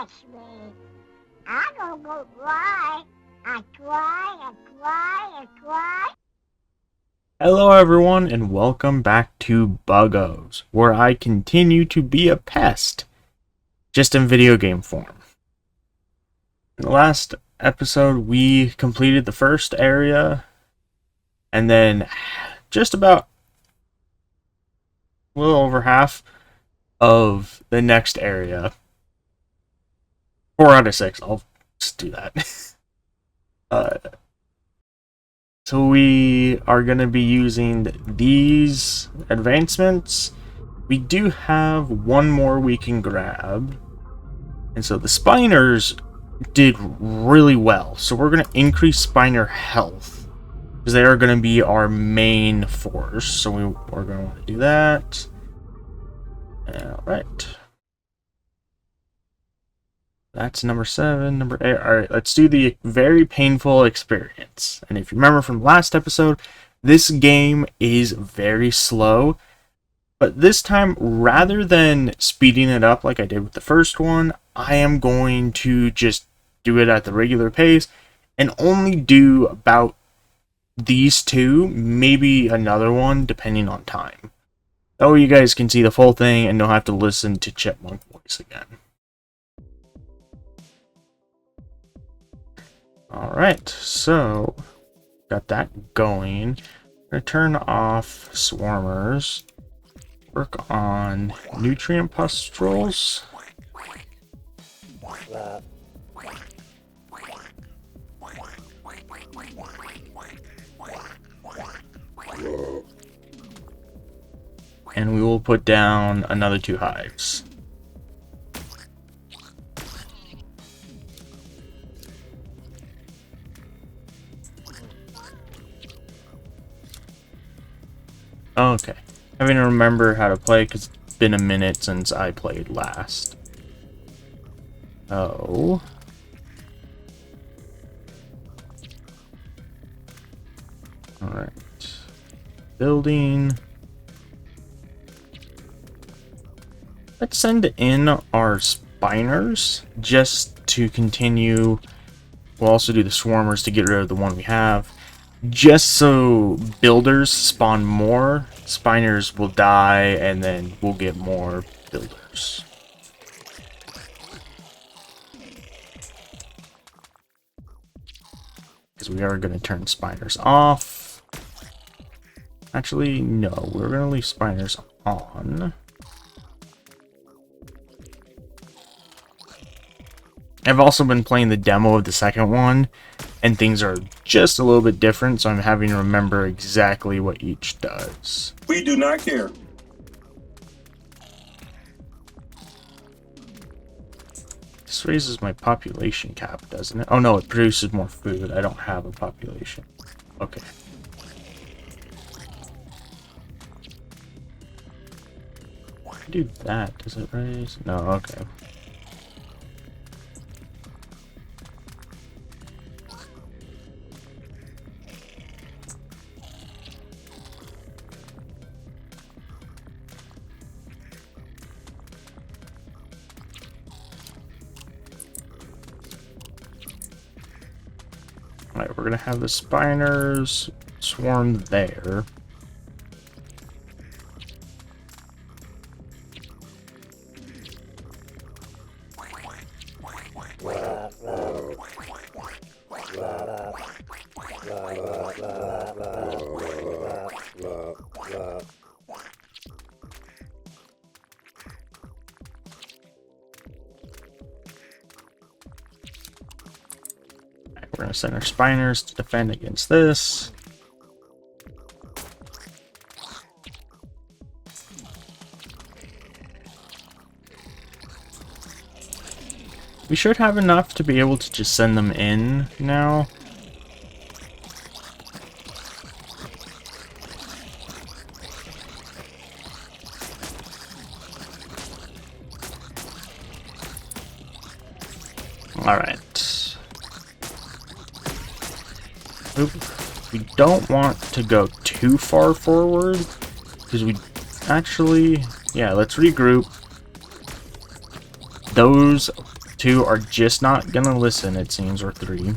catch me. I don't go try. I try. Hello everyone and welcome back to Buggos, where I continue to be a pest, just in video game form. In the last episode we completed the first area, and then just about a little over half of the next area. 4 out of 6, I'll just do that. So we are going to be using these advancements. We do have one more we can grab. And so the Spiners did really well. So we're going to increase Spiner health, because they are going to be our main force. So we're going to want to do that. Alright. That's number 7. Number 8. Alright, let's do the very painful experience. And if you remember from last episode, this game is very slow. But this time, rather than speeding it up like I did with the first one, I am going to just do it at the regular pace and only do about these two, maybe another one, depending on time. That way you guys can see the full thing and don't have to listen to Chipmunk voice again. Alright, so got that going. I'm going to turn off swarmers, work on nutrient pustules. And we will put down another 2 hives. Okay, having to remember how to play because it's been a minute since I played last. Oh. Alright. Building. Let's send in our Spiners just to continue. We'll also do the Swarmers to get rid of the one we have. Just so builders spawn more, Spiners will die, and then we'll get more builders. Because we are going to turn Spiners off. Actually, no, we're going to leave Spiners on. I've also been playing the demo of the second one, and things are just a little bit different, so I'm having to remember exactly what each does. We do not care. This raises my population cap, doesn't it? Oh no, it produces more food. I don't have a population. Okay. Why do that? Does it raise? No, okay. Alright, we're gonna have the Spiners swarm there. We're going to send our Spiners to defend against this. We should have enough to be able to just send them in now. Alright. We don't want to go too far forward, because we actually... Yeah, let's regroup. Those 2 are just not gonna listen, it seems, or 3.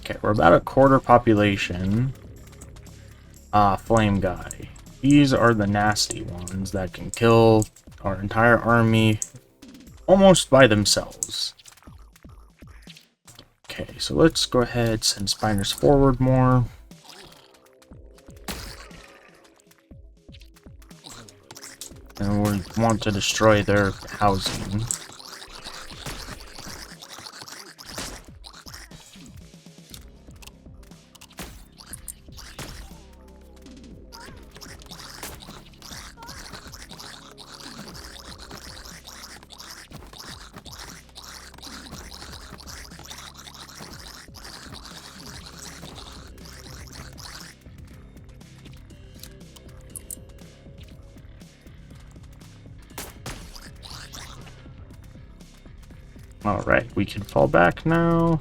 Okay, we're about a quarter population. Flame guy. These are the nasty ones that can kill our entire army almost by themselves. Okay, so let's go ahead, send spiners forward more. And we want to destroy their housing. Alright, we can fall back now.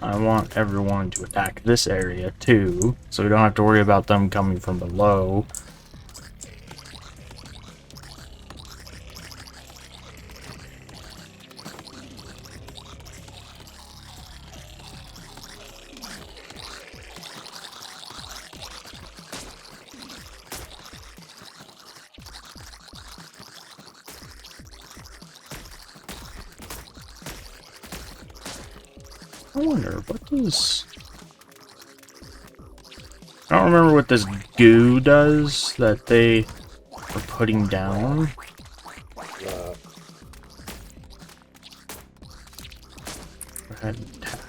I want everyone to attack this area too, so we don't have to worry about them coming from below. I wonder, what does... I don't remember what this goo does that they are putting down. Go ahead and attack.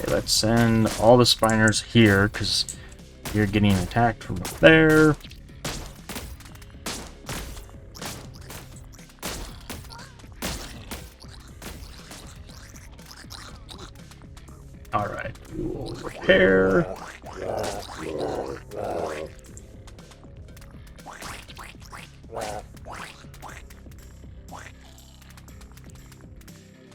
Let's send all the spiners here, because you're getting attacked from up there. Alright, we will repair.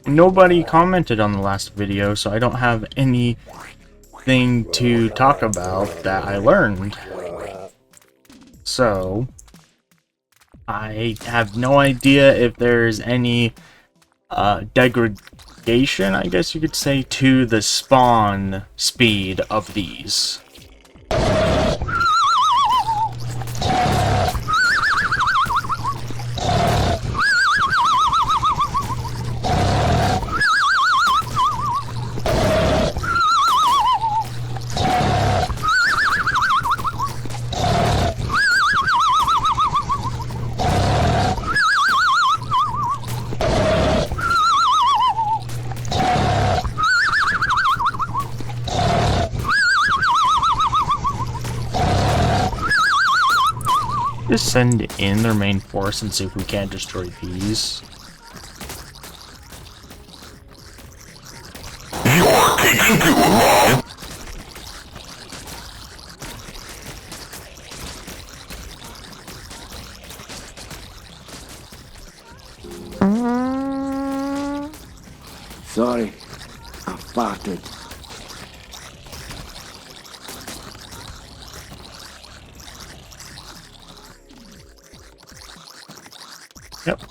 Nobody commented on the last video, so I don't have anything to talk about that I learned. So, I have no idea if there's any degradation, I guess you could say, to the spawn speed of these. Just send in their main force and see if we can't destroy these. You're taking too long. Sorry, I farted. Yep.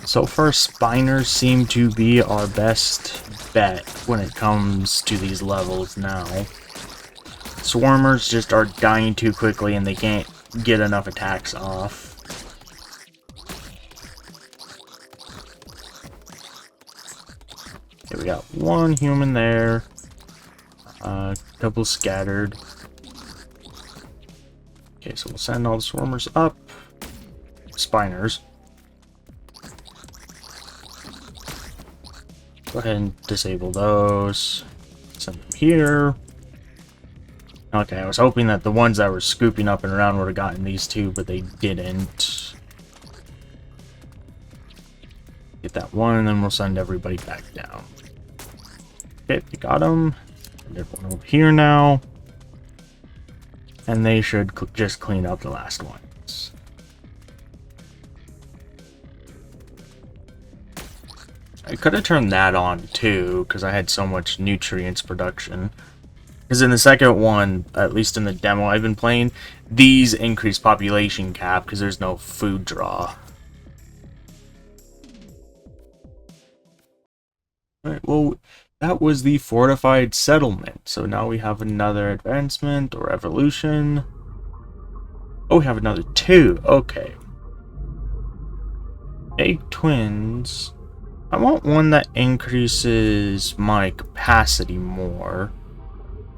So far, spiners seem to be our best bet when it comes to these levels now. Swarmers just are dying too quickly and they can't get enough attacks off. Okay, we got one human there. A couple scattered. Okay, so we'll send all the swarmers up. Spiners. Go ahead and disable those. Send them here. Okay, I was hoping that the ones that were scooping up and around would have gotten these two, but they didn't. Get that one, and then we'll send everybody back down. Okay, we got them. Send everyone over here now. And they should just clean up the last ones. I could have turned that on too, because I had so much nutrients production. Because in the second one, at least in the demo I've been playing, these increase population cap because there's no food draw. Alright, well, that was the fortified settlement. So now we have another advancement or evolution. Oh, we have another 2. Okay. Egg twins. I want one that increases my capacity more.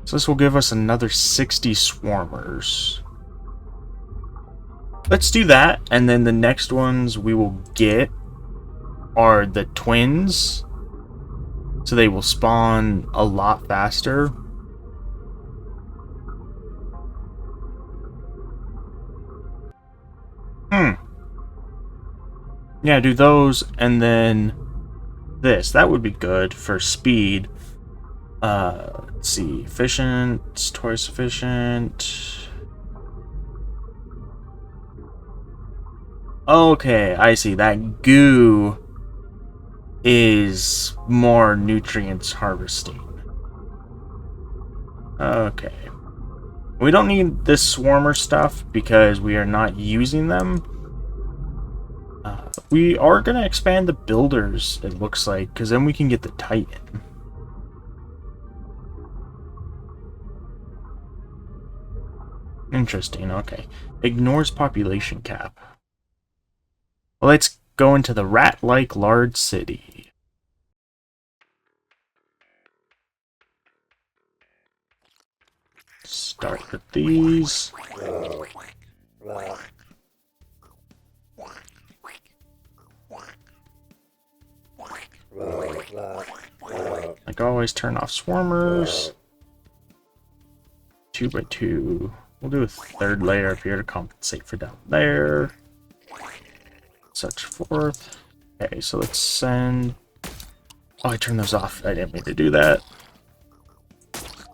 So this will give us another 60 swarmers. Let's do that, and then the next ones we will get are the twins. So they will spawn a lot faster. Yeah, do those, and then this. That would be good for speed. Let's see. Efficient, twice efficient. Okay, I see. That goo is more nutrients harvesting. Okay. We don't need this swarmer stuff because we are not using them. We are going to expand the builders, it looks like, because then we can get the Titan. Interesting, okay. Ignores population cap. Well, let's go into the rat-like large city. Start with these. Like always, turn off swarmers. 2 by 2. We'll do a third layer up here to compensate for down there. Such forth. Okay, so let's send... Oh, I turned those off. I didn't mean to do that.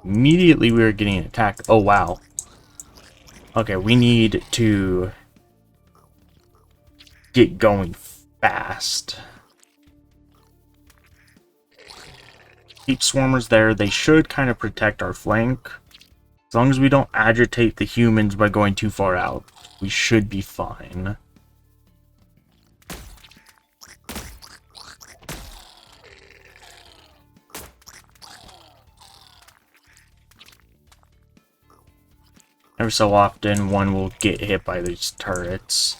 Immediately we were getting attacked. Oh, wow. Okay, we need to get going fast. Keep swarmers there. They should kind of protect our flank. As long as we don't agitate the humans by going too far out, we should be fine. Every so often, one will get hit by these turrets.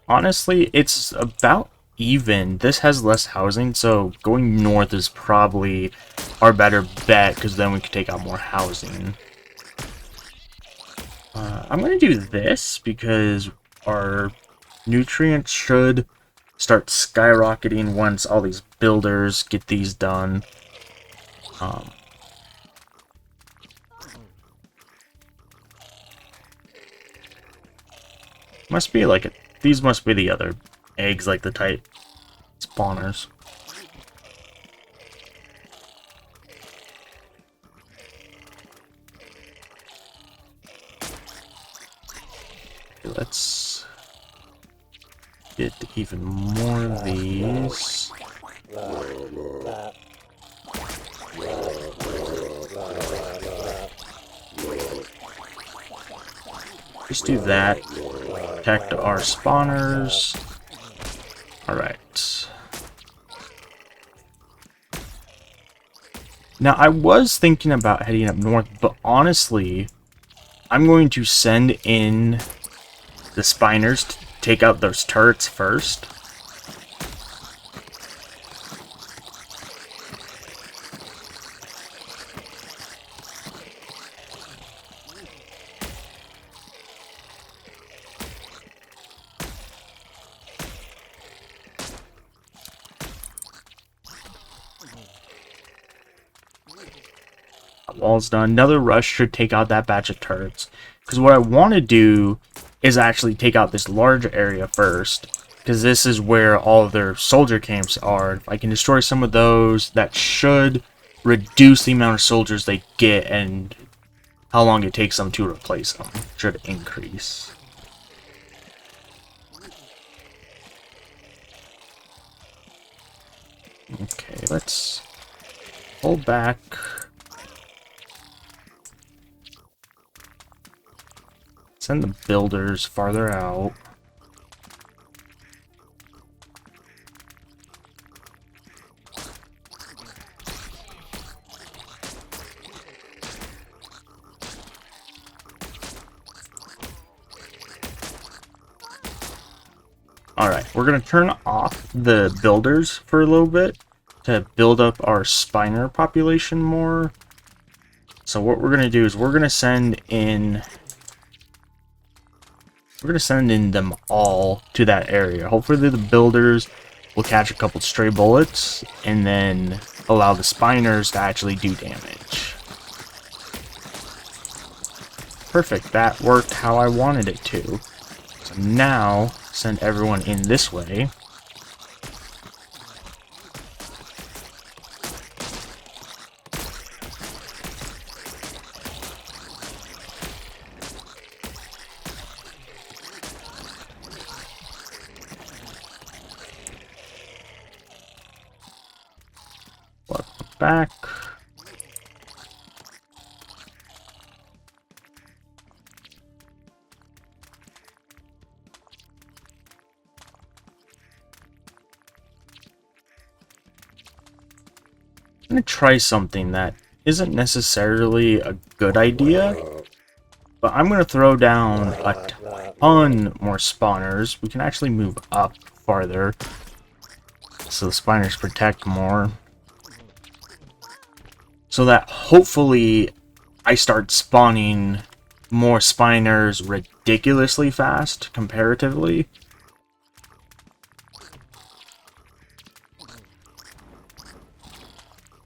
Honestly, it's about even. This has less housing, so going north is probably our better bet, because then we can take out more housing. I'm going to do this, because our nutrients should start skyrocketing once all these builders get these done. Must be like these must be the other eggs, like the type spawners. Let's get even more of these. Just do that. Protect our spawners. Alright. Now, I was thinking about heading up north, but honestly, I'm going to send in the spiners to take out those turrets first. wall's done. Another rush should take out that batch of turrets. Because what I want to do is actually take out this large area first. Because this is where all of their soldier camps are. If I can destroy some of those, that should reduce the amount of soldiers they get and how long it takes them to replace them. Should increase. Okay, let's hold back. Send the builders farther out. Alright, we're going to turn off the builders for a little bit to build up our spiner population more. So what we're going to do is we're going to send in them all to that area. Hopefully the builders will catch a couple stray bullets and then allow the spiners to actually do damage. Perfect, that worked how I wanted it to. So now send everyone in this way. Welcome back. I'm going to try something that isn't necessarily a good idea, but I'm going to throw down a ton more spawners. We can actually move up farther so the spawners protect more. So that hopefully I start spawning more spawners ridiculously fast, comparatively.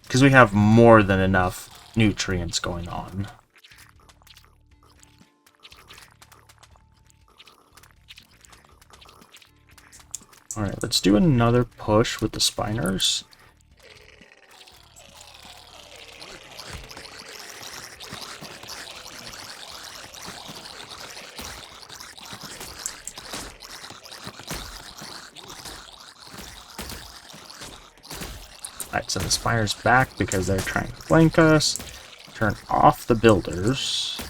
Because we have more than enough nutrients going on. Alright, let's do another push with the spiners. Alright, send the spires back because they're trying to flank us. Turn off the builders.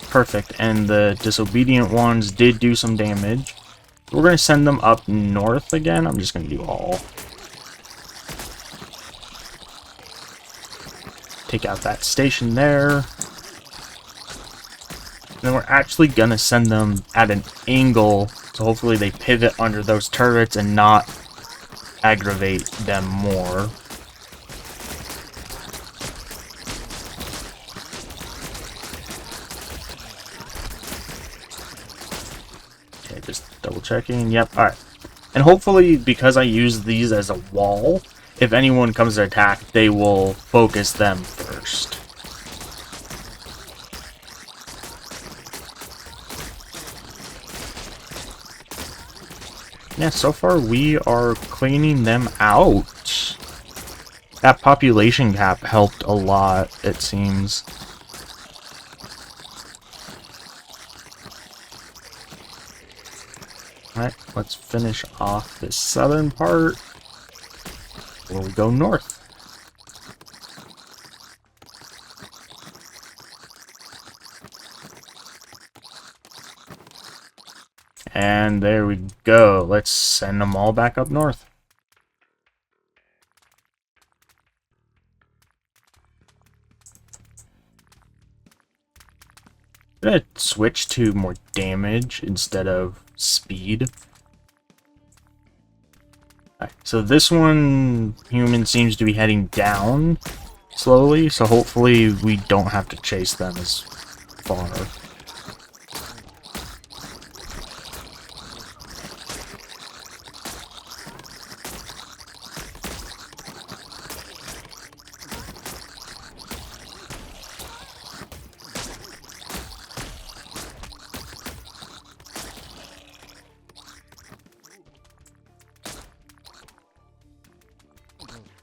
Perfect, and the disobedient ones did do some damage. We're going to send them up north again. I'm just going to do all. Take out that station there. And then we're actually going to send them at an angle, so hopefully they pivot under those turrets and not aggravate them more. Okay, just double checking. Yep, alright. And hopefully, because I use these as a wall, if anyone comes to attack, they will focus them first. Yeah, so far we are cleaning them out. That population cap helped a lot, it seems. Alright, let's finish off this southern part before we go north. And there we go. Let's send them all back up north. I'm gonna switch to more damage instead of speed. Alright, so this one, human seems to be heading down slowly, so hopefully we don't have to chase them as far.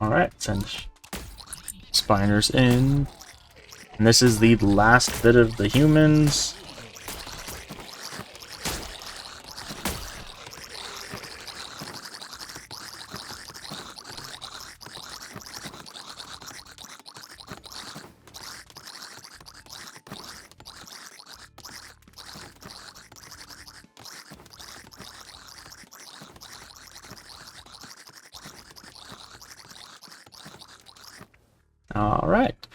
Alright, send spiners in. And this is the last bit of the humans. Alright.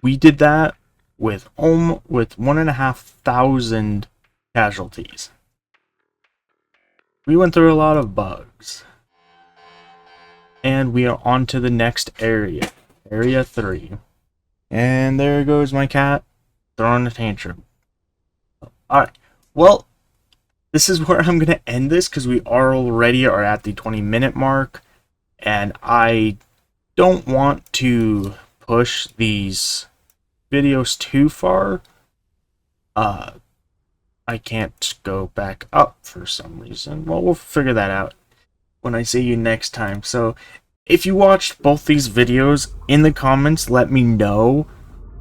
We did that with 1,500 casualties. We went through a lot of bugs. And we are on to the next area. Area 3. And there goes my cat throwing a tantrum. Alright. Well, this is where I'm going to end this because we already are at the 20-minute mark. And I don't want to push these videos too far. I can't go back up for some reason. Well, we'll figure that out when I see you next time. So if you watched both these videos, in the comments let me know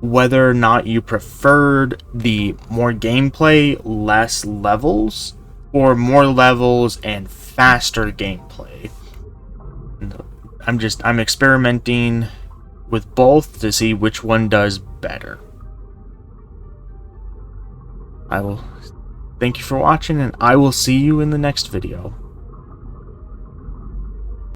whether or not you preferred the more gameplay, less levels, or more levels and faster gameplay. I'm experimenting with both to see which one does better. I will thank you for watching, and I will see you in the next video.